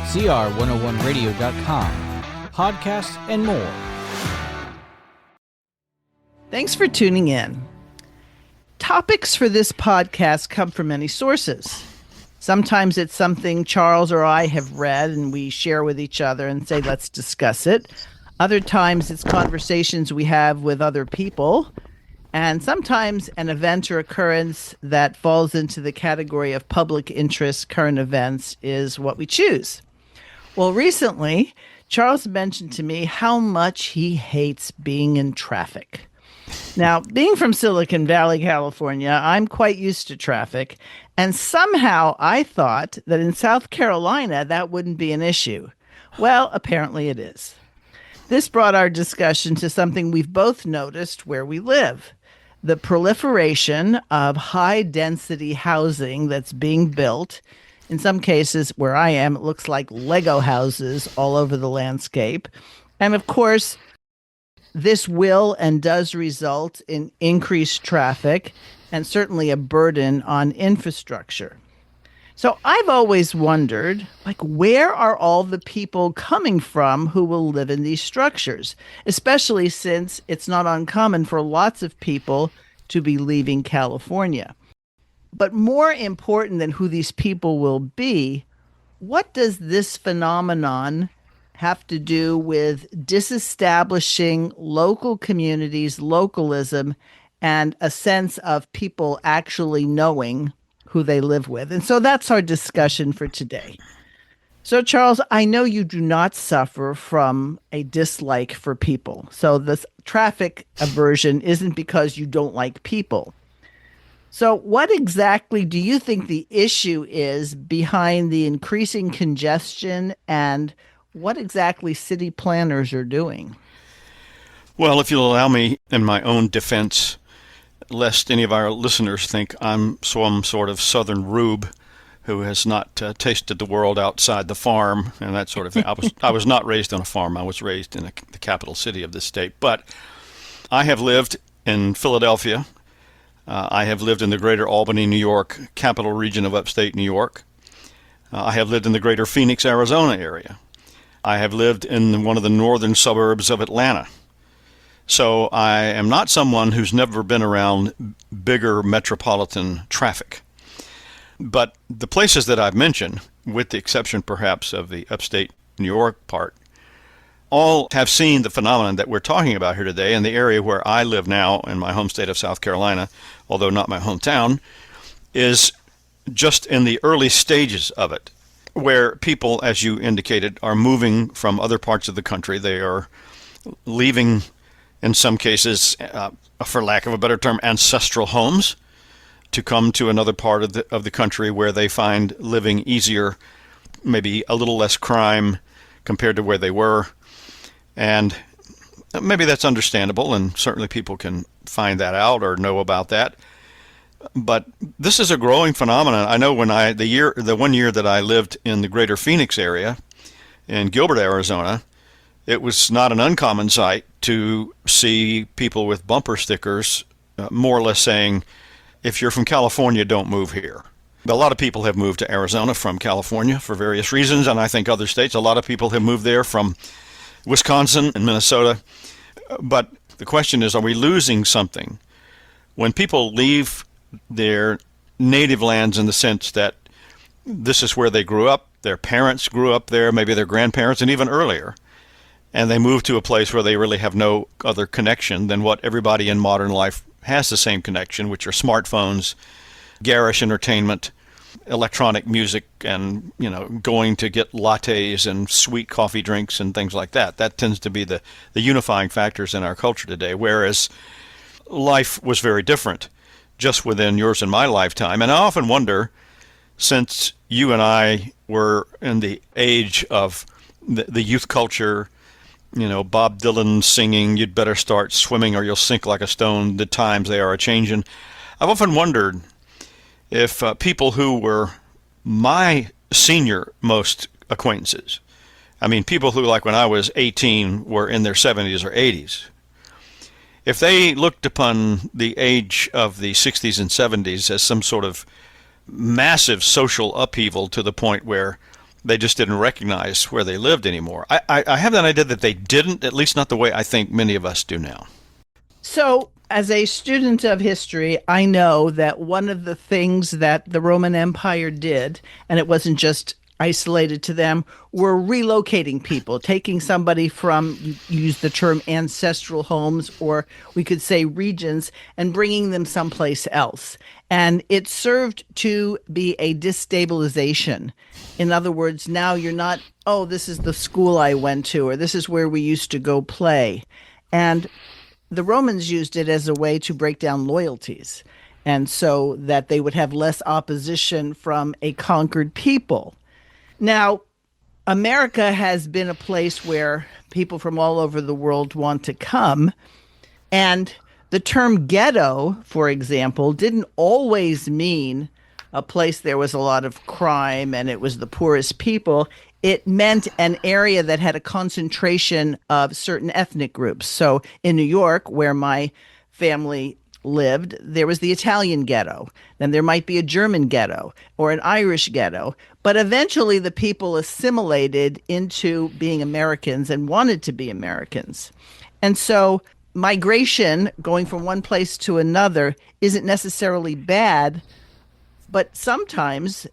CR101radio.com, podcasts, and more. Thanks for tuning in. Topics for this podcast come from many sources. Sometimes it's something Charles or I have read and we share with each other and say, let's discuss it. Other times it's conversations we have with other people. And sometimes an event or occurrence that falls into the category of public interest, current events, is what we choose. Well, recently, Charles mentioned to me how much he hates being in traffic. Now, being from Silicon Valley, California, I'm quite used to traffic, and somehow I thought that in South Carolina that wouldn't be an issue. Well, apparently it is. This brought our discussion to something we've both noticed where we live: the proliferation of high-density housing that's being built. In some cases, where I am, it looks like Lego houses all over the landscape. And of course, this will and does result in increased traffic and certainly a burden on infrastructure. So I've always wondered, where are all the people coming from who will live in these structures, especially since it's not uncommon for lots of people to be leaving California. But more important than who these people will be, what does this phenomenon have to do with disestablishing local communities, localism, and a sense of people actually knowing who they live with? And so that's our discussion for today. So, Charles, I know you do not suffer from a dislike for people. So this traffic aversion isn't because you don't like people. So what exactly do you think the issue is behind the increasing congestion, and what exactly city planners are doing? Well, if you'll allow me, in my own defense, lest any of our listeners think I'm some sort of southern rube who has not tasted the world outside the farm and that sort of thing. I was not raised on a farm. I was raised in the capital city of this state. But I have lived in Philadelphia. I have lived in the greater Albany, New York, capital region of upstate New York. I have lived in the greater Phoenix, Arizona area. I have lived in one of the northern suburbs of Atlanta. So I am not someone who's never been around bigger metropolitan traffic. But the places that I've mentioned, with the exception perhaps of the upstate New York part, all have seen the phenomenon that we're talking about here today. In the area where I live now in my home state of South Carolina, although not my hometown, is just in the early stages of it, where people, as you indicated, are moving from other parts of the country. They are leaving, in some cases, for lack of a better term, ancestral homes to come to another part of the country where they find living easier, maybe a little less crime compared to where they were. And maybe that's understandable, and certainly people can find that out or know about that. But this is a growing phenomenon. I know when the 1 year that I lived in the greater Phoenix area in Gilbert, Arizona, it was not an uncommon sight to see people with bumper stickers more or less saying, if you're from California, don't move here. A lot of people have moved to Arizona from California for various reasons, and I think other states. A lot of people have moved there from Wisconsin and Minnesota. But the question is, are we losing something? When people leave their native lands in the sense that this is where they grew up, their parents grew up there, maybe their grandparents, and even earlier, and they move to a place where they really have no other connection than what everybody in modern life has the same connection, which are smartphones, garish entertainment, electronic music, and going to get lattes and sweet coffee drinks and things like that. That tends to be the unifying factors in our culture today, whereas life was very different just within yours and my lifetime. And I often wonder, since you and I were in the age of the youth culture, Bob Dylan singing, "You'd better start swimming or you'll sink like a stone, the times they are a-changin'." I've often wondered if people who were my senior most acquaintances, people who, like when I was 18, were in their 70s or 80s, if they looked upon the age of the 60s and 70s as some sort of massive social upheaval to the point where They just didn't recognize where they lived anymore. I have that idea that they didn't, at least not the way I think many of us do now. So, as a student of history, I know that one of the things that the Roman Empire did, and it wasn't just isolated to them, were relocating people, taking somebody from, you use the term ancestral homes, or we could say regions, and bringing them someplace else. And it served to be a destabilization. In other words, now you're not, oh, this is the school I went to, or this is where we used to go play. And the Romans used it as a way to break down loyalties, and so that they would have less opposition from a conquered people. Now, America has been a place where people from all over the world want to come, and the term ghetto, for example, didn't always mean a place there was a lot of crime and it was the poorest people. It meant an area that had a concentration of certain ethnic groups. So in New York, where my family lived, there was the Italian ghetto. Then there might be a German ghetto or an Irish ghetto. But eventually the people assimilated into being Americans and wanted to be Americans. And so migration, going from one place to another, isn't necessarily bad, but sometimes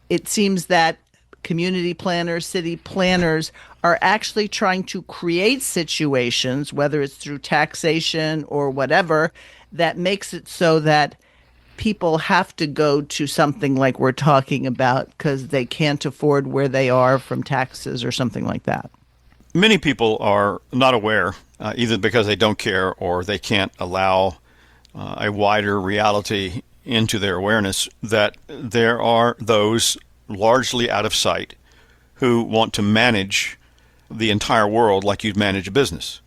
it seems that community planners, city planners are actually trying to create situations, whether it's through taxation or whatever, that makes it so that people have to go to something like we're talking about because they can't afford where they are from taxes or something like that. Many people are not aware, either because they don't care or they can't allow a wider reality into their awareness, that there are those largely out of sight who want to manage the entire world like you'd manage a business.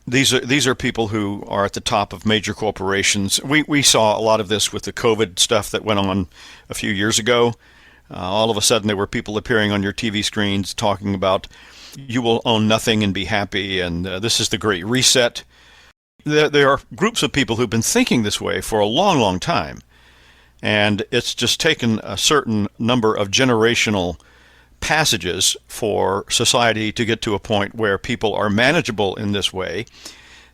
These are people who are at the top of major corporations. We saw a lot of this with the COVID stuff that went on a few years ago. All of a sudden there were people appearing on your TV screens talking about you will own nothing and be happy, and this is the Great Reset. There are groups of people who've been thinking this way for a long, long time. And it's just taken a certain number of generational passages for society to get to a point where people are manageable in this way.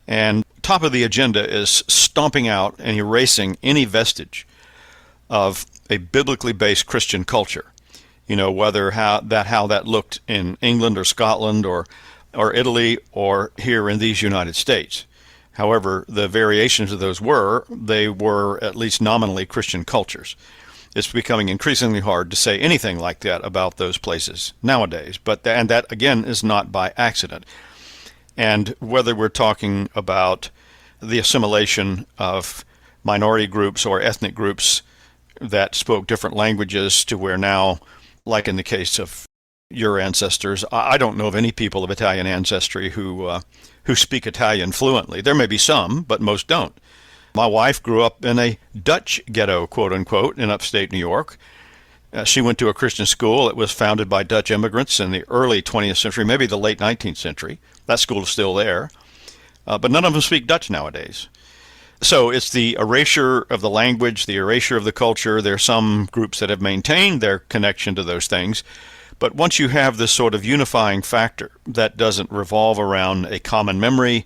And top of the agenda is stomping out and erasing any vestige of a biblically based Christian culture. You know, whether how that looked in England or Scotland or Italy or here in these United States. However, the variations of those they were at least nominally Christian cultures. It's becoming increasingly hard to say anything like that about those places nowadays. And that, again, is not by accident. And whether we're talking about the assimilation of minority groups or ethnic groups that spoke different languages to where now, like in the case of your ancestors, I don't know of any people of Italian ancestry who speak Italian fluently. There may be some, but most don't. My wife grew up in a Dutch ghetto, quote unquote, in upstate New York. She went to a Christian school. It was founded by Dutch immigrants in the early 20th century, maybe the late 19th century. That school is still there. But none of them speak Dutch nowadays. So it's the erasure of the language, the erasure of the culture. There are some groups that have maintained their connection to those things. But once you have this sort of unifying factor that doesn't revolve around a common memory,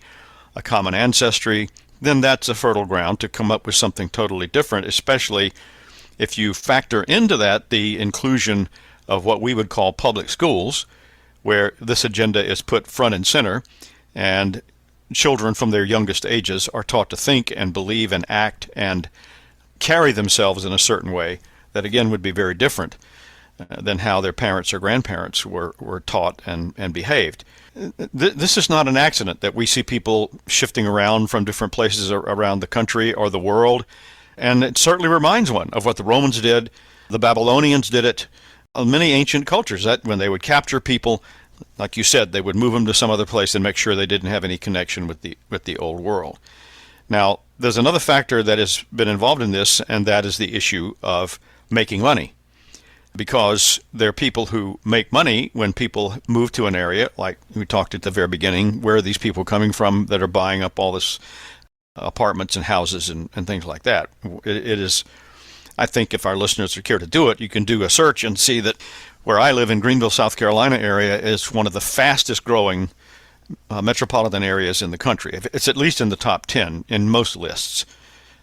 a common ancestry, then that's a fertile ground to come up with something totally different, especially if you factor into that the inclusion of what we would call public schools, where this agenda is put front and center, and children from their youngest ages are taught to think and believe and act and carry themselves in a certain way that, again, would be very different than how their parents or grandparents were taught and behaved. This is not an accident that we see people shifting around from different places around the country or the world, and it certainly reminds one of what the Romans did. The Babylonians did it. Many ancient cultures, that when they would capture people, like you said, they would move them to some other place and make sure they didn't have any connection with the old world. Now, there's another factor that has been involved in this, and that is the issue of making money. Because there are people who make money when people move to an area, like we talked at the very beginning, where are these people coming from that are buying up all this apartments and houses and things like that. It is I think if our listeners are care to do it, you can do a search and see that where I live in Greenville, South Carolina area is one of the fastest growing metropolitan areas in the country. It's at least in the top 10 in most lists.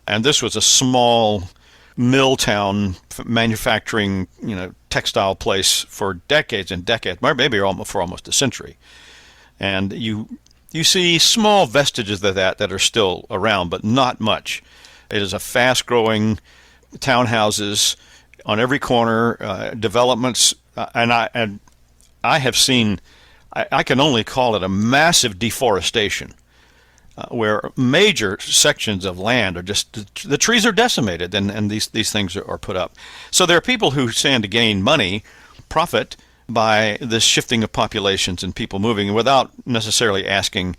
And this was a small mill town, manufacturing, textile place for decades and decades, maybe for almost a century. And you see small vestiges of that are still around, but not much. It is a fast-growing townhouses on every corner, developments, and I have seen. I can only call it a massive deforestation, where major sections of land are just the trees are decimated, and these things are put up. So there are people who stand to gain money, profit by this shifting of populations and people moving without necessarily asking,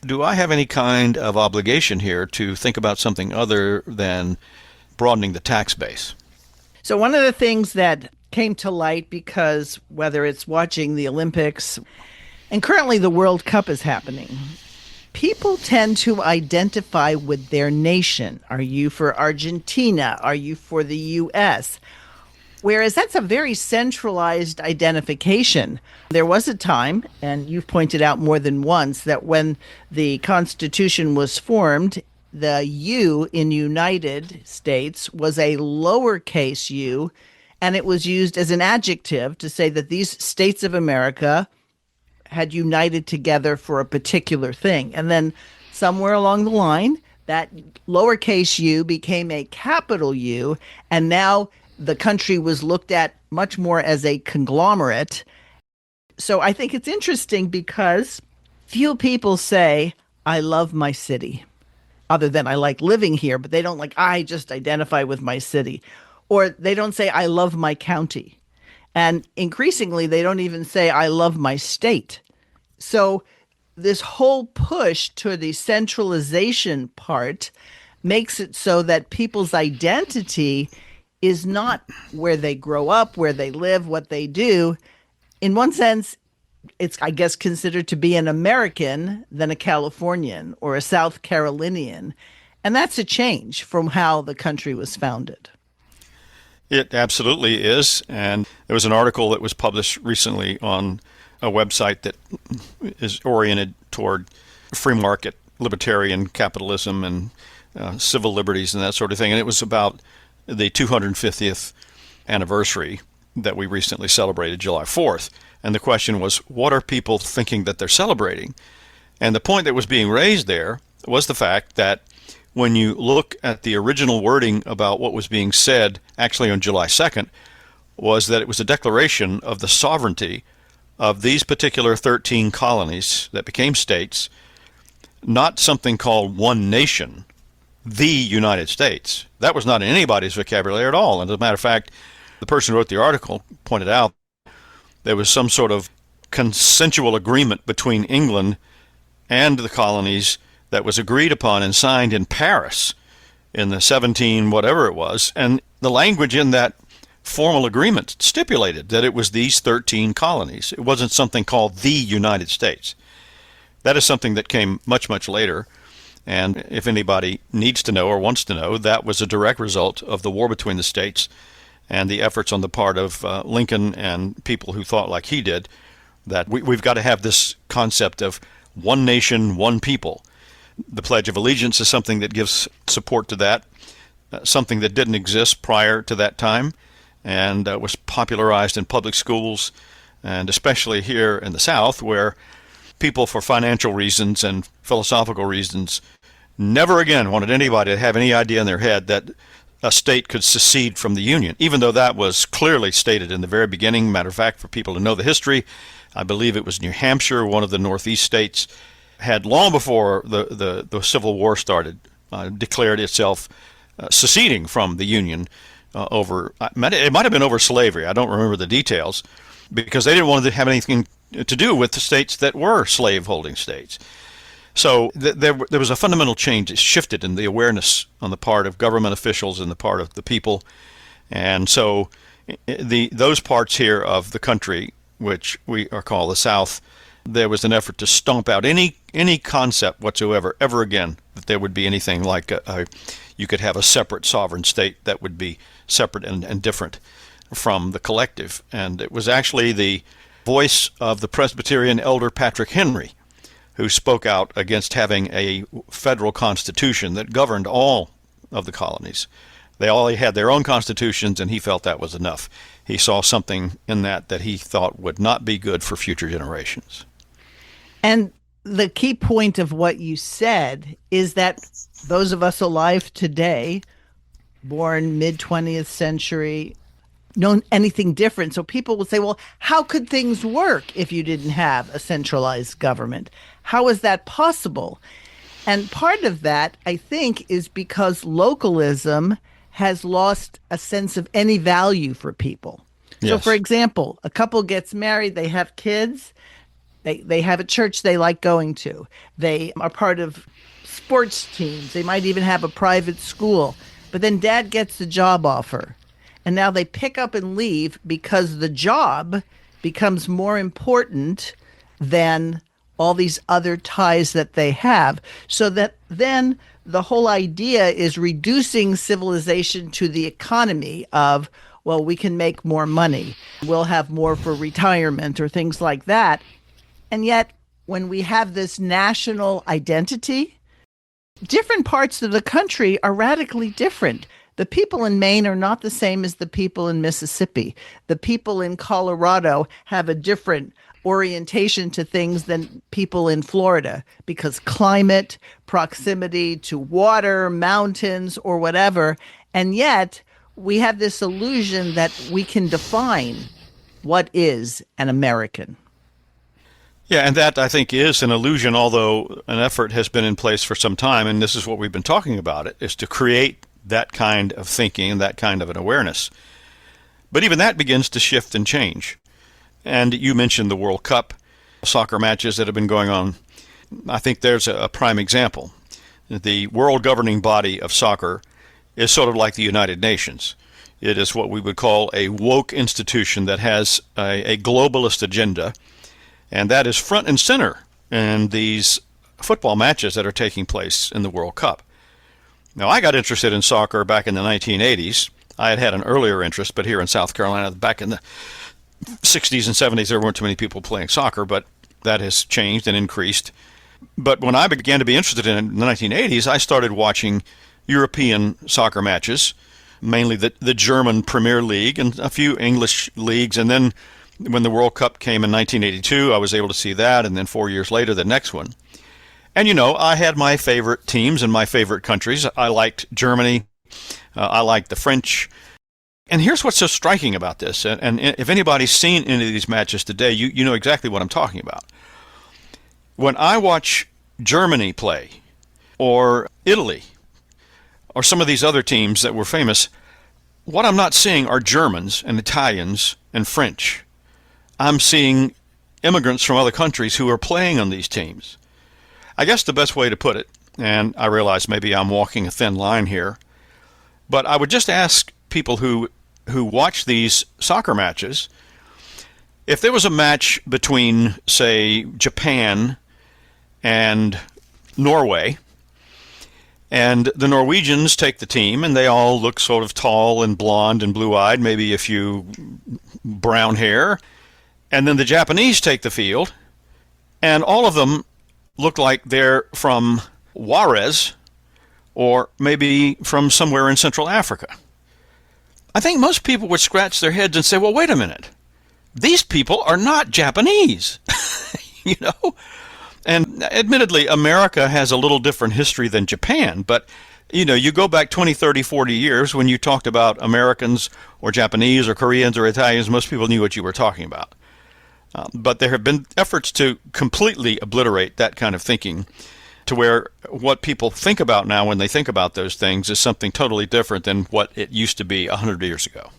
do I have any kind of obligation here to think about something other than broadening the tax base? So one of the things that came to light, because whether it's watching the Olympics, and currently the World Cup is happening, people tend to identify with their nation. Are you for Argentina? Are you for the U.S.? Whereas that's a very centralized identification. There was a time, and you've pointed out more than once, that when the Constitution was formed, the U in United States was a lowercase u, and it was used as an adjective to say that these states of America had united together for a particular thing. And then somewhere along the line, that lowercase u became a capital U, and now the country was looked at much more as a conglomerate. So I think it's interesting because few people say, I love my city, other than I like living here, but they don't I just identify with my city. Or they don't say, I love my county. And increasingly, they don't even say, I love my state. So this whole push to the centralization part makes it so that people's identity is not where they grow up, where they live, what they do. In one sense, it's, I guess, considered to be an American than a Californian or a South Carolinian. And that's a change from how the country was founded. It absolutely is. And there was an article that was published recently on a website that is oriented toward free market, libertarian capitalism, and civil liberties and that sort of thing. And it was about the 250th anniversary that we recently celebrated, July 4th. And the question was, what are people thinking that they're celebrating? And the point that was being raised there was the fact that when you look at the original wording about what was being said actually on July 2nd, was that it was a declaration of the sovereignty of these particular 13 colonies that became states, not something called one nation, the United States. That was not in anybody's vocabulary at all. And as a matter of fact, the person who wrote the article pointed out there was some sort of consensual agreement between England and the colonies that was agreed upon and signed in Paris in the 17 whatever it was, and the language in that formal agreement stipulated that it was these 13 colonies. It wasn't something called the United States. That is something that came much, much later, and if anybody needs to know or wants to know, that was a direct result of the war between the states and the efforts on the part of Lincoln and people who thought like he did, that we've got to have this concept of one nation, one people. The Pledge of Allegiance is something that gives support to that, something that didn't exist prior to that time, and was popularized in public schools, and especially here in the South, where people, for financial reasons and philosophical reasons, never again wanted anybody to have any idea in their head that a state could secede from the Union, even though that was clearly stated in the very beginning. Matter of fact, for people to know the history, I believe it was New Hampshire, one of the Northeast states, had long before the Civil War started, declared itself seceding from the Union over, it might have been over slavery, I don't remember the details, because they didn't want to have anything to do with the states that were slave-holding states. So there was a fundamental change. It shifted in the awareness on the part of government officials and the part of the people. And so those parts here of the country, which we are called the South, there was an effort to stomp out any concept whatsoever, ever again, that there would be anything like you could have a separate sovereign state that would be separate and different from the collective. And it was actually the voice of the Presbyterian elder Patrick Henry who spoke out against having a federal constitution that governed all of the colonies. They all had their own constitutions, and he felt that was enough. He saw something in that he thought would not be good for future generations. And the key point of what you said is that those of us alive today, born mid-20th century, know anything different. So people will say, well, how could things work if you didn't have a centralized government? How is that possible? And part of that, I think, is because localism has lost a sense of any value for people. Yes. So, for example, a couple gets married, they have kids, they have a church they like going to. They are part of sports teams. They might even have a private school. But then dad gets the job offer. And now they pick up and leave because the job becomes more important than all these other ties that they have. So that then the whole idea is reducing civilization to the economy of, well, we can make more money. We'll have more for retirement or things like that. And yet, when we have this national identity, different parts of the country are radically different. The people in Maine are not the same as the people in Mississippi. The people in Colorado have a different orientation to things than people in Florida because climate, proximity to water, mountains, or whatever. And yet, we have this illusion that we can define what is an American. Yeah, and that, I think, is an illusion, although an effort has been in place for some time, and this is what we've been talking about, it is to create that kind of thinking and that kind of an awareness. But even that begins to shift and change. And you mentioned the World Cup soccer matches that have been going on. I think there's a prime example. The world governing body of soccer is sort of like the United Nations. It is what we would call a woke institution that has a globalist agenda, and that is front and center in these football matches that are taking place in the World Cup. Now, I got interested in soccer back in the 1980s. I had an earlier interest, but here in South Carolina, back in the 60s and 70s, there weren't too many people playing soccer, but that has changed and increased. But when I began to be interested in it in the 1980s, I started watching European soccer matches, mainly the German Premier League and a few English leagues. And then when the World Cup came in 1982, I was able to see that, and then 4 years later, the next one. And, you know, I had my favorite teams and my favorite countries. I liked Germany. I liked the French. And here's what's so striking about this. And if anybody's seen any of these matches today, you know exactly what I'm talking about. When I watch Germany play, or Italy, or some of these other teams that were famous, what I'm not seeing are Germans and Italians and French. I'm seeing immigrants from other countries who are playing on these teams. I guess the best way to put it, and I realize maybe I'm walking a thin line here, but I would just ask people who watch these soccer matches, if there was a match between, say, Japan and Norway, and the Norwegians take the team, and they all look sort of tall and blonde and blue-eyed, maybe a few brown hair, and then the Japanese take the field, and all of them look like they're from Juarez or maybe from somewhere in Central Africa. I think most people would scratch their heads and say, well, wait a minute. These people are not Japanese, you know? And admittedly, America has a little different history than Japan, but, you know, you go back 20, 30, 40 years when you talked about Americans or Japanese or Koreans or Italians, most people knew what you were talking about. But there have been efforts to completely obliterate that kind of thinking to where what people think about now when they think about those things is something totally different than what it used to be 100 years ago.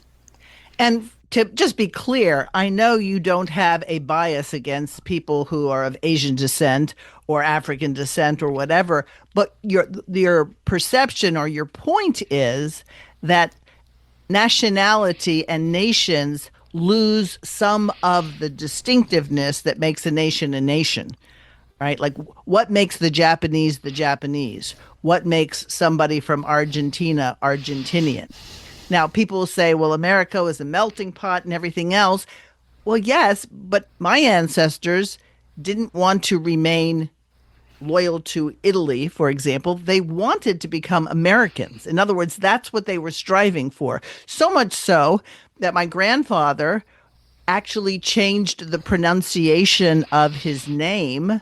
And to just be clear, I know you don't have a bias against people who are of Asian descent or African descent or whatever, but your perception or your point is that nationality and nations lose some of the distinctiveness that makes a nation, right? Like, what makes the Japanese? What makes somebody from Argentina Argentinian? Now, people will say, well, America is a melting pot and everything else. Well, yes, but my ancestors didn't want to remain loyal to Italy, for example. They wanted to become Americans. In other words, that's what they were striving for. So much so that my grandfather actually changed the pronunciation of his name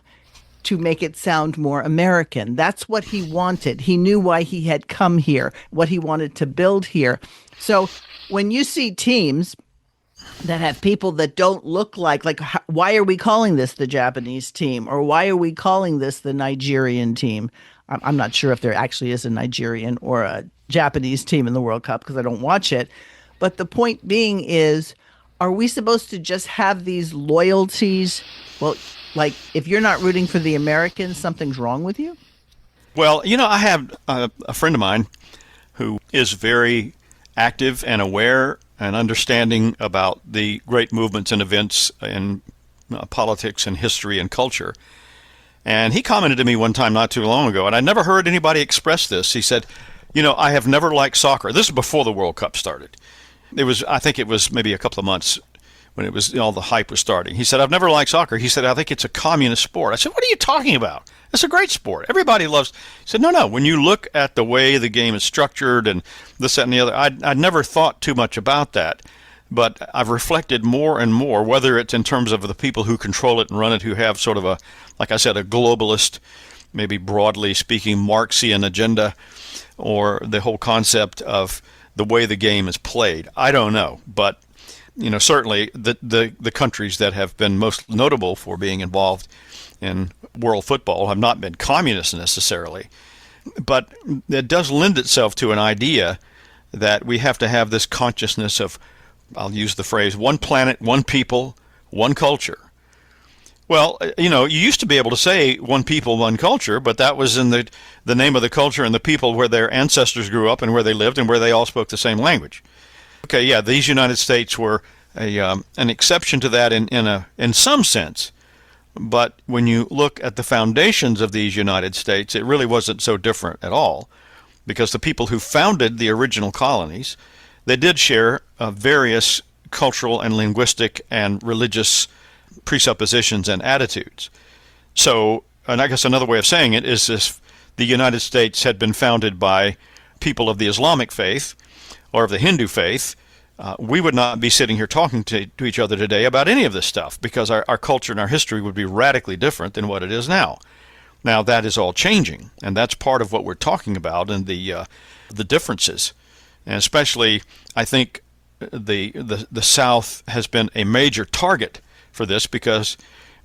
to make it sound more American. That's what he wanted. He knew why he had come here, what he wanted to build here. So when you see teams that have people that don't look like why are we calling this the Japanese team, or why are we calling this the Nigerian team? I'm not sure if there actually is a Nigerian or a Japanese team in the World Cup because I don't watch it. But the point being is, are we supposed to just have these loyalties? Well, like if you're not rooting for the Americans, something's wrong with you? Well, I have a friend of mine who is very active and aware and understanding about the great movements and events in politics and history and culture. And he commented to me one time not too long ago, and I never heard anybody express this. He said, I have never liked soccer. This is before the World Cup started. I think it was maybe a couple of months when it was all the hype was starting. He said, I've never liked soccer. He said, I think it's a communist sport. I said, what are you talking about? It's a great sport. Everybody loves. He said, no. When you look at the way the game is structured and this, that, and the other, I'd never thought too much about that. But I've reflected more and more, whether it's in terms of the people who control it and run it, who have sort of like I said, a globalist, maybe broadly speaking, Marxian agenda, or the whole concept of the way the game is played. I don't know. But certainly the countries that have been most notable for being involved in world football have not been communists necessarily. But it does lend itself to an idea that we have to have this consciousness of, I'll use the phrase, one planet, one people, one culture. Well, you used to be able to say one people, one culture, but that was in the name of the culture and the people where their ancestors grew up and where they lived and where they all spoke the same language. Okay, yeah, these United States were an exception to that in some sense. But when you look at the foundations of these United States, it really wasn't so different at all, because the people who founded the original colonies, they did share various cultural and linguistic and religious presuppositions and attitudes. So, and I guess another way of saying it is if the United States had been founded by people of the Islamic faith or of the Hindu faith, we would not be sitting here talking to each other today about any of this stuff, because our culture and our history would be radically different than what it is now. Now, that is all changing, and that's part of what we're talking about, and the differences. And especially, I think the South has been a major target for this, because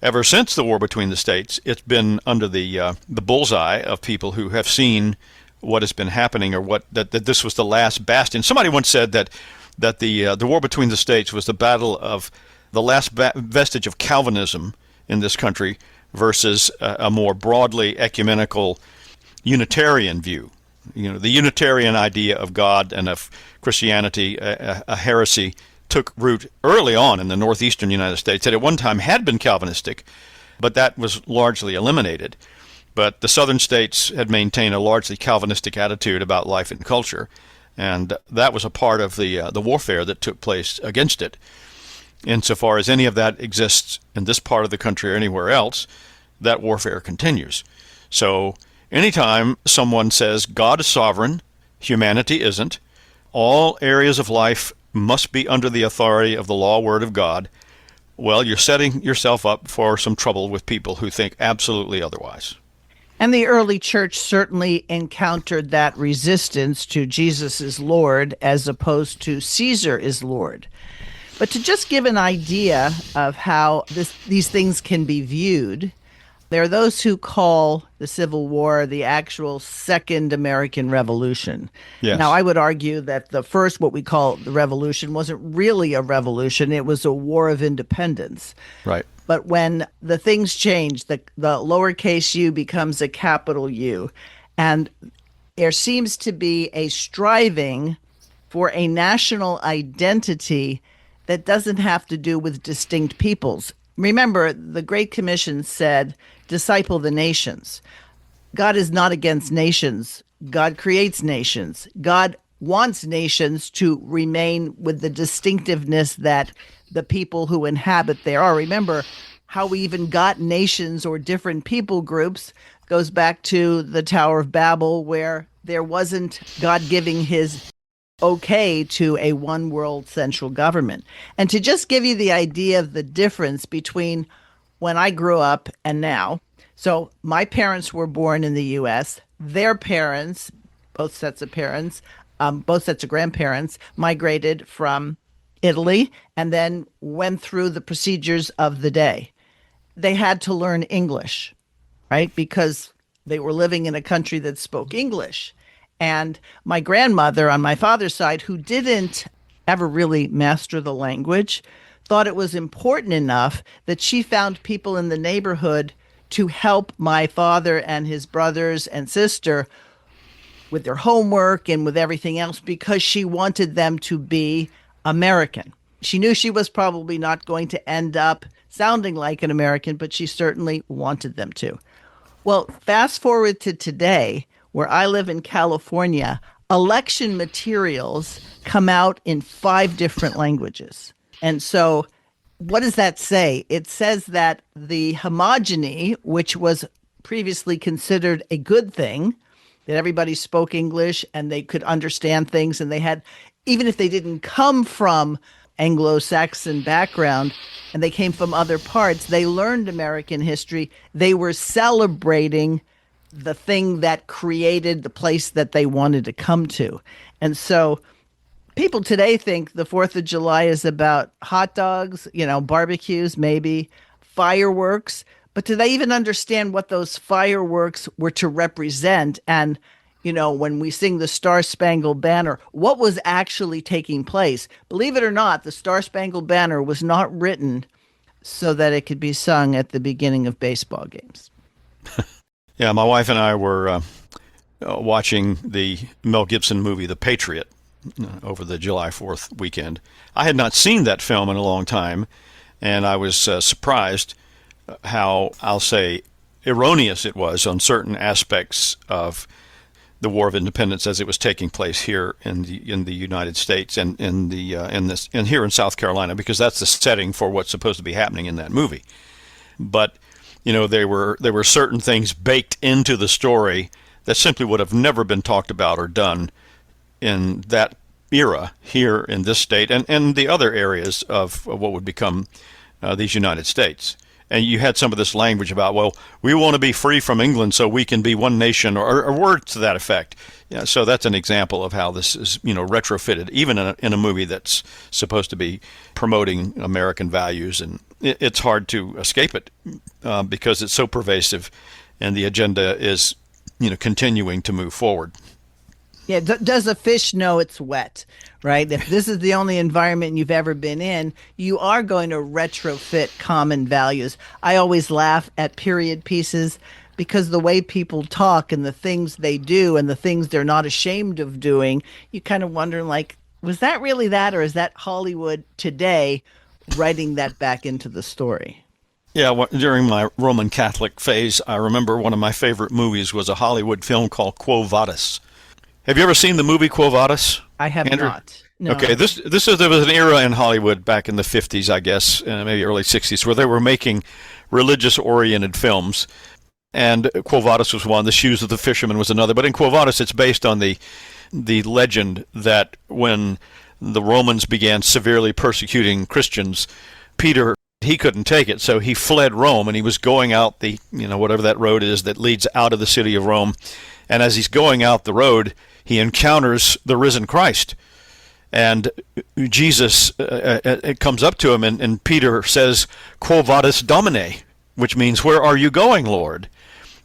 ever since the war between the states, it's been under the bullseye of people who have seen what has been happening, or that this was the last bastion. Somebody once said that the war between the states was the battle of the last vestige of Calvinism in this country versus a more broadly ecumenical Unitarian view. The Unitarian idea of God and of Christianity, a heresy, took root early on in the northeastern United States. That at one time had been Calvinistic, but that was largely eliminated. But the southern states had maintained a largely Calvinistic attitude about life and culture, and that was a part of the warfare that took place against it. Insofar as any of that exists in this part of the country or anywhere else, that warfare continues. So anytime someone says God is sovereign, humanity isn't, all areas of life must be under the authority of the law word of God, well, you're setting yourself up for some trouble with people who think absolutely otherwise. And the early church certainly encountered that resistance to Jesus is Lord as opposed to Caesar is Lord. But to just give an idea of how these things can be viewed, there are those who call the Civil War the actual Second American Revolution. Yes. Now, I would argue that the first, what we call the revolution, wasn't really a revolution. It was a war of independence. Right. But when the things change, the lowercase u becomes a capital U. And there seems to be a striving for a national identity that doesn't have to do with distinct peoples. Remember, the Great Commission said, disciple the nations. God is not against nations. God creates nations. God wants nations to remain with the distinctiveness that the people who inhabit there are. Remember, how we even got nations or different people groups goes back to the Tower of Babel, where there wasn't God giving his okay to a one world central government. And to just give you the idea of the difference between when I grew up and now. So my parents were born in the U.S. Their parents, both sets of parents, both sets of grandparents, migrated from Italy and then went through the procedures of the day. They had to learn English, right? Because they were living in a country that spoke English. And my grandmother on my father's side, who didn't ever really master the language, thought it was important enough that she found people in the neighborhood to help my father and his brothers and sister with their homework and with everything else because she wanted them to be American. She knew she was probably not going to end up sounding like an American, but she certainly wanted them to. Well, fast forward to today, where I live in California, election materials come out in 5 different languages. And so what does that say? It says that the homogeny, which was previously considered a good thing, that everybody spoke English and they could understand things, and they had, even if they didn't come from Anglo-Saxon background and they came from other parts, they learned American history. They were celebrating the thing that created the place that they wanted to come to. And so people today think the 4th of July is about hot dogs, barbecues, maybe fireworks. But do they even understand what those fireworks were to represent? And, when we sing the Star-Spangled Banner, what was actually taking place? Believe it or not, the Star-Spangled Banner was not written so that it could be sung at the beginning of baseball games. Yeah, my wife and I were watching the Mel Gibson movie, The Patriot, over the July 4th weekend. I had not seen that film in a long time, and I was surprised how, I'll say, erroneous it was on certain aspects of the War of Independence as it was taking place here in the United States and here in South Carolina, because that's the setting for what's supposed to be happening in that movie. But there were certain things baked into the story that simply would have never been talked about or done in that era here in this state and the other areas of what would become these United States. And you had some of this language about, well, we want to be free from England so we can be one nation, or words to that effect. Yeah, so that's an example of how this is, retrofitted, even in a movie that's supposed to be promoting American values. And it's hard to escape it because it's so pervasive, and the agenda is, continuing to move forward. Yeah, does a fish know it's wet, right? If this is the only environment you've ever been in, you are going to retrofit common values. I always laugh at period pieces because the way people talk and the things they do and the things they're not ashamed of doing, you kind of wonder, was that really that, or is that Hollywood today writing that back into the story? Yeah, during my Roman Catholic phase, I remember one of my favorite movies was a Hollywood film called Quo Vadis. Have you ever seen the movie Quo Vadis? I have Andrew? not. No. Okay, there was an era in Hollywood back in the 50s, I guess, maybe early 60s, where they were making religious-oriented films. And Quo Vadis was one. The Shoes of the Fisherman was another. But in Quo Vadis, it's based on the legend that when the Romans began severely persecuting Christians, Peter, he couldn't take it, so he fled Rome, and he was going out the, whatever that road is that leads out of the city of Rome. And as he's going out the road, he encounters the risen Christ. And Jesus it comes up to him, and Peter says, Quo vadis Domine, which means, where are you going, Lord?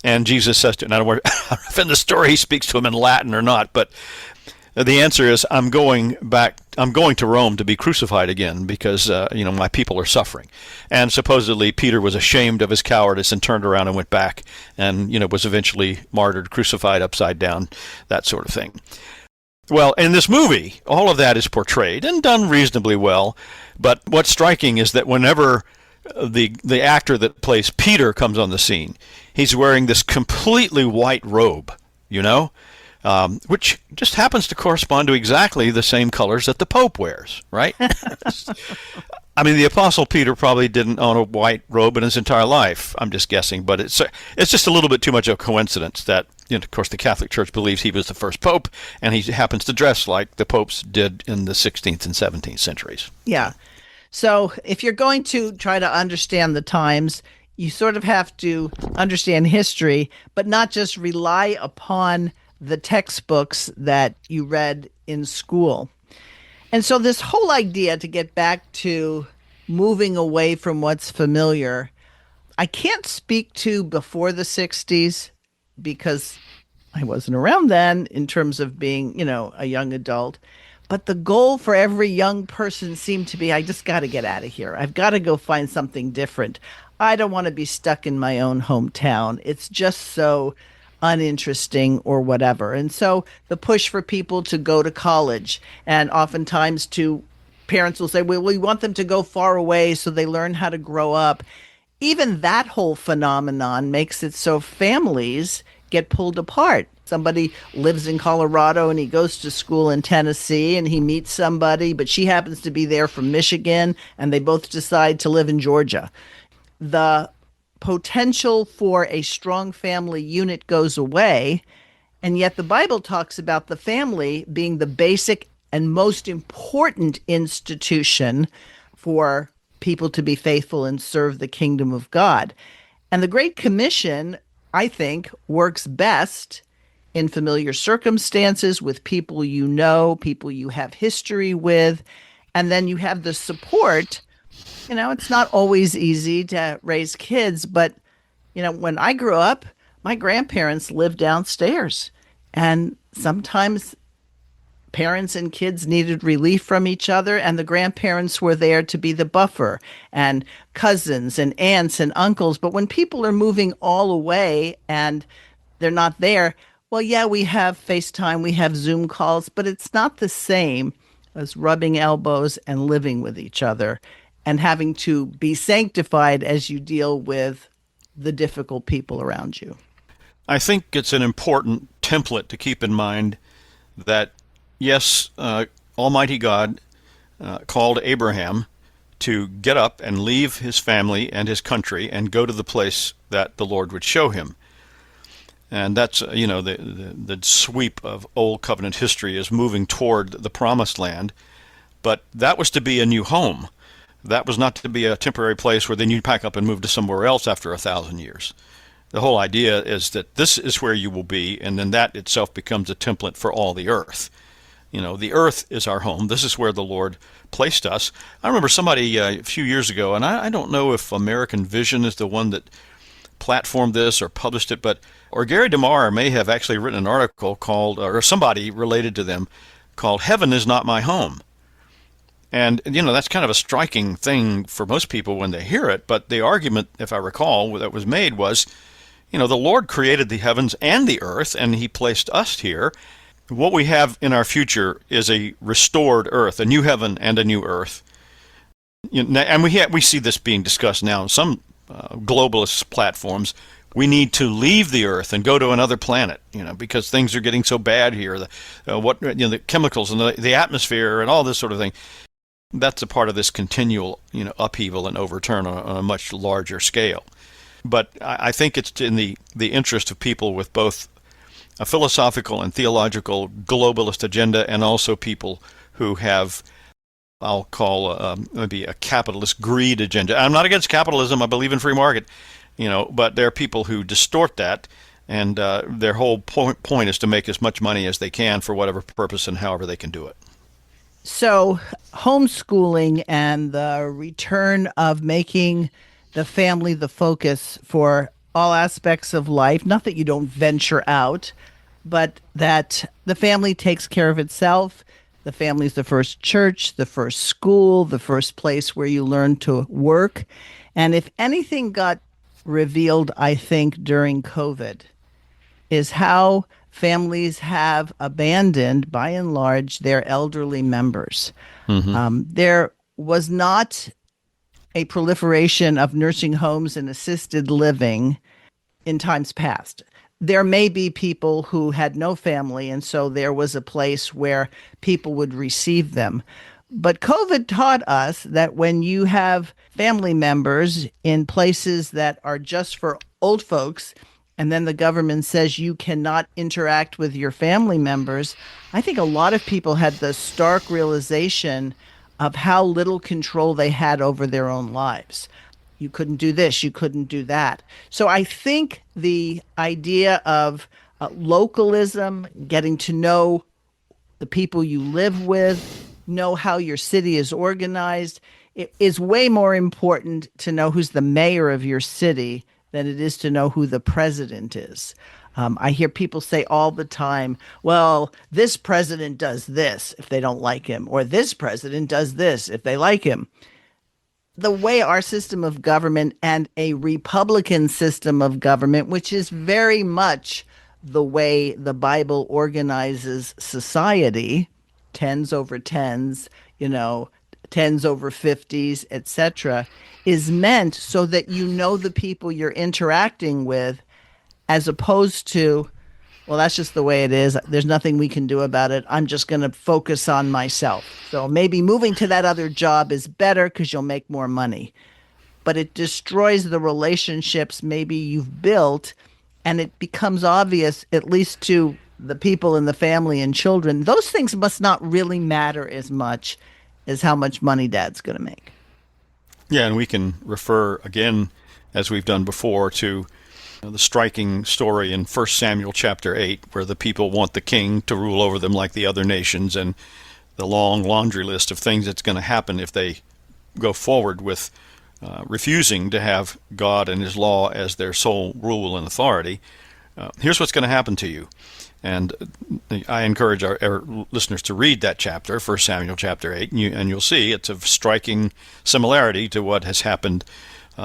And Jesus says to him, I don't know if in the story he speaks to him in Latin or not, but the answer is, I'm going to Rome to be crucified again because, my people are suffering. And supposedly Peter was ashamed of his cowardice and turned around and went back and, was eventually martyred, crucified upside down, that sort of thing. Well, in this movie, all of that is portrayed and done reasonably well. But what's striking is that whenever the actor that plays Peter comes on the scene, he's wearing this completely white robe, which just happens to correspond to exactly the same colors that the Pope wears, right? I mean, the Apostle Peter probably didn't own a white robe in his entire life. I'm just guessing, but it's just a little bit too much of a coincidence that, of course, the Catholic Church believes he was the first pope, and he happens to dress like the popes did in the 16th and 17th centuries. Yeah. So if you're going to try to understand the times, you sort of have to understand history, but not just rely upon the textbooks that you read in school. And so this whole idea, to get back to moving away from what's familiar, I can't speak to before the 60s because I wasn't around then in terms of being, a young adult. But the goal for every young person seemed to be, I just got to get out of here. I've got to go find something different. I don't want to be stuck in my own hometown. It's just so uninteresting or whatever. And so the push for people to go to college, and oftentimes parents will say, well, we want them to go far away so they learn how to grow up. Even that whole phenomenon makes it so families get pulled apart. Somebody lives in Colorado and he goes to school in Tennessee and he meets somebody, but she happens to be there from Michigan, and they both decide to live in Georgia. The potential for a strong family unit goes away, and yet the Bible talks about the family being the basic and most important institution for people to be faithful and serve the kingdom of God. And the Great Commission, I think, works best in familiar circumstances with people people you have history with, and then you have the support. It's not always easy to raise kids, but, when I grew up, my grandparents lived downstairs, and sometimes parents and kids needed relief from each other, and the grandparents were there to be the buffer, and cousins and aunts and uncles. But when people are moving all away and they're not there, well, yeah, we have FaceTime, we have Zoom calls, but it's not the same as rubbing elbows and living with each other and having to be sanctified as you deal with the difficult people around you. I think it's an important template to keep in mind that, yes, Almighty God called Abraham to get up and leave his family and his country and go to the place that the Lord would show him. And that's, the sweep of Old Covenant history is moving toward the Promised Land. But that was to be a new home. That was not to be a temporary place where then you pack up and move to somewhere else after 1,000 years. The whole idea is that this is where you will be, and then that itself becomes a template for all the earth. The earth is our home. This is where the Lord placed us. I remember somebody a few years ago, and I don't know if American Vision is the one that platformed this or published it, or Gary DeMar may have actually written an article called, or somebody related to them, called "Heaven is Not My Home." And, that's kind of a striking thing for most people when they hear it. But the argument, if I recall, that was made was, the Lord created the heavens and the earth, and he placed us here. What we have in our future is a restored earth, a new heaven and a new earth. And we see this being discussed now on some globalist platforms. We need to leave the earth and go to another planet, because things are getting so bad here. The chemicals and the atmosphere and all this sort of thing. That's a part of this continual, upheaval and overturn on a much larger scale. But I think it's in the interest of people with both a philosophical and theological globalist agenda, and also people who have, I'll call maybe a capitalist greed agenda. I'm not against capitalism. I believe in free market, but there are people who distort that, and their whole point is to make as much money as they can for whatever purpose and however they can do it. So homeschooling and the return of making the family the focus for all aspects of life, not that you don't venture out, but that the family takes care of itself. The family's the first church, the first school, the first place where you learn to work. And if anything got revealed, I think, during COVID, is how families have abandoned, by and large, their elderly members. Mm-hmm. There was not a proliferation of nursing homes and assisted living in times past. there may be people who had no family, and so there was a place where people would receive them. But COVID taught us that when you have family members in places that are just for old folks, and then the government says you cannot interact with your family members, I think a lot of people had the stark realization of how little control they had over their own lives. You couldn't do this, you couldn't do that. So I think the idea of localism, getting to know the people you live with, know how your city is organized, it is way more important to know who's the mayor of your city than it is to know who the president is. I hear people say all the time, well, this president does this if they don't like him, or this president does this if they like him. The way our system of government and a Republican system of government, which is very much the way the Bible organizes society, tens over tens, tens over 50s, etc., is meant so that you know the people you're interacting with, as opposed to, well, that's just the way it is. There's nothing we can do about it. I'm just going to focus on myself. So maybe moving to that other job is better because you'll make more money. But it destroys the relationships maybe you've built, and it becomes obvious, at least to the people in the family and children, those things must not really matter as much as how much money dad's going to make. Yeah, and we can refer again, as we've done before, to the striking story in 1 Samuel chapter 8, where the people want the king to rule over them like the other nations, and the long laundry list of things that's going to happen if they go forward with refusing to have God and his law as their sole rule and authority. Here's what's going to happen to you. And I encourage our listeners to read that chapter, 1 Samuel chapter 8, and you'll see it's of striking similarity to what has happened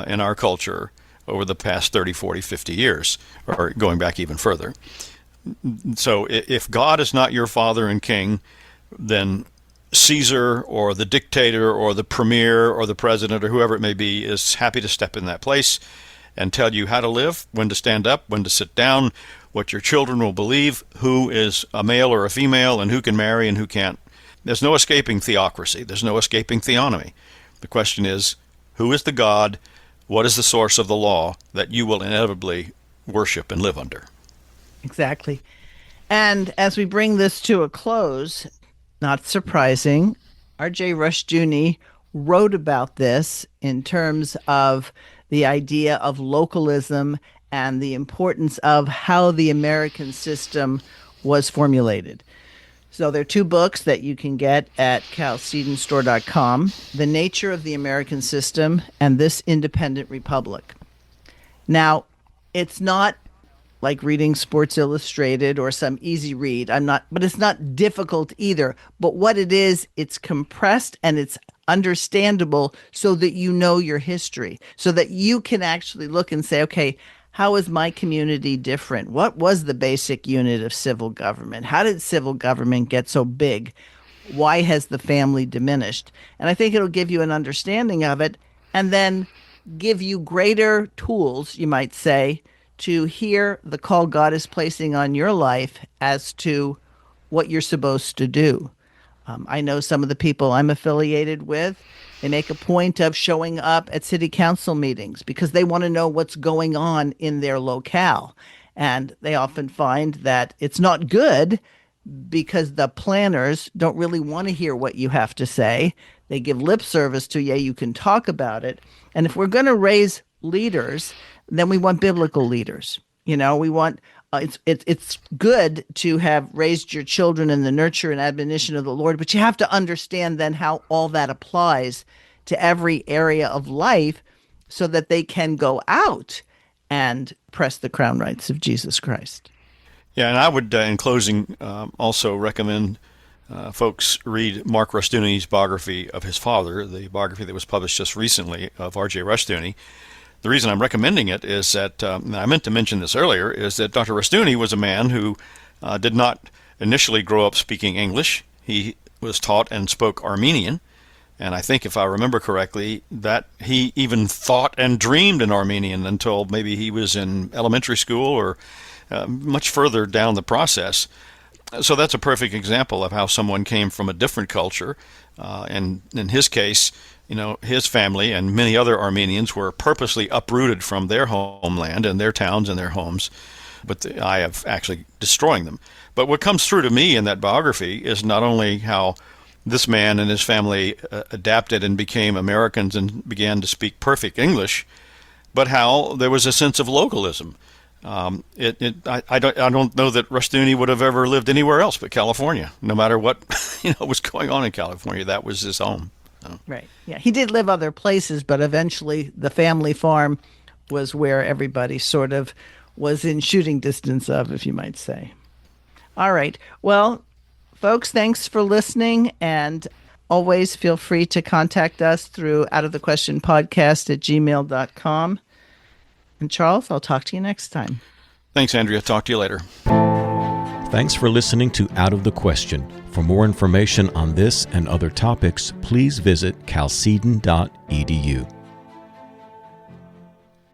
in our culture over the past 30, 40, 50 years, or going back even further. So if God is not your father and king, then Caesar or the dictator or the premier or the president or whoever it may be is happy to step in that place and tell you how to live, when to stand up, when to sit down, what your children will believe, who is a male or a female, and who can marry and who can't. There's no escaping theocracy. There's no escaping theonomy. The question is, who is the God? What is the source of the law that you will inevitably worship and live under? Exactly. And as we bring this to a close, not surprising, R.J. Rushdoony wrote about this in terms of the idea of localism and the importance of how the American system was formulated. So there are two books that you can get at calcedenstore.com, The Nature of the American System and This Independent Republic. Now, it's not like reading Sports Illustrated or some easy read. But it's not difficult either. But what it is, it's compressed and it's understandable so that you know your history, so that you can actually look and say, okay, how is my community different? What was the basic unit of civil government? How did civil government get so big? Why has the family diminished? And I think it'll give you an understanding of it, and then give you greater tools, you might say, to hear the call God is placing on your life as to what you're supposed to do. I know some of the people I'm affiliated with, they make a point of showing up at city council meetings because they want to know what's going on in their locale. And they often find that it's not good because the planners don't really want to hear what you have to say. They give lip service to, yeah, you can talk about it. And if we're going to raise leaders, then we want biblical leaders. We want it's good to have raised your children in the nurture and admonition of the Lord, but you have to understand then how all that applies to every area of life so that they can go out and press the crown rights of Jesus Christ. Yeah, and I would, in closing, also recommend folks read Mark Rushdoony's biography of his father, the biography that was published just recently of R.J. Rushdoony. The reason I'm recommending it is that, I meant to mention this earlier, is that Dr. Rushdoony was a man who did not initially grow up speaking English. He was taught and spoke Armenian, and I think, if I remember correctly, that he even thought and dreamed in Armenian until maybe he was in elementary school or much further down the process. So that's a perfect example of how someone came from a different culture. And in his case, his family and many other Armenians were purposely uprooted from their homeland and their towns and their homes, but the eye of actually destroying them. But what comes through to me in that biography is not only how this man and his family adapted and became Americans and began to speak perfect English, but how there was a sense of localism. I don't know that Rushdoony would have ever lived anywhere else but California, no matter what was going on in California. That was his home. So. Right. Yeah. He did live other places, but eventually the family farm was where everybody sort of was in shooting distance of, if you might say. All right. Well, folks, thanks for listening, and always feel free to contact us through outofthequestionpodcast@gmail.com. And Charles, I'll talk to you next time. Thanks, Andrea. Talk to you later. Thanks for listening to Out of the Question. For more information on this and other topics, please visit chalcedon.edu.